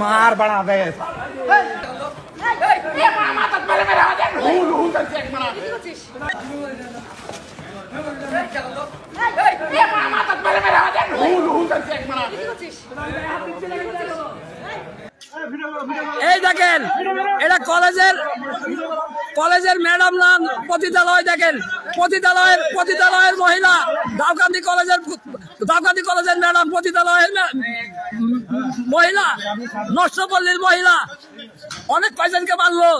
मार बड़ा दे এই দেখেন এটা কলেজের ম্যাডাম না পতিতালয়। দেখেন পতিতালয়ের মহিলা দাউকান্দি কলেজের ম্যাডাম পতিতালয়ের মহিলা নষ্টপল্লীর মহিলা অনেক কয়জনকে মারলো।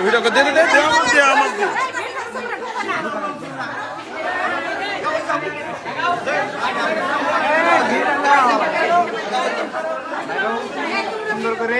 ভিডিও করে দে দে আমার সুন্দর করে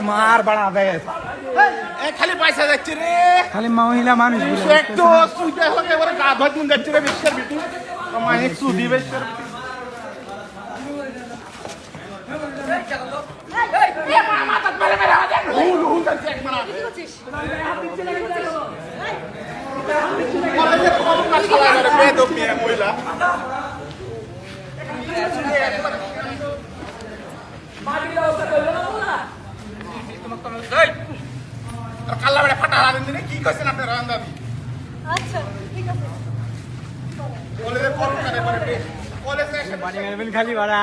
मार बड़ा दे खाली पैसा যাচ্ছে রে खाली महिला मानुष একটু সুইতে হবে এবারে গা ধোয় দিন যাচ্ছে রে বিশ্বের বিটু তোমায় এক সুদি বিশ্বের মহিলা কাল্লা বেড়ে ফাটা হারান দিনে কি করছেন আপনারা আন্দাজি? আচ্ছা ঠিক আছে কলেজে কল করে কলেজে खाली बड़ा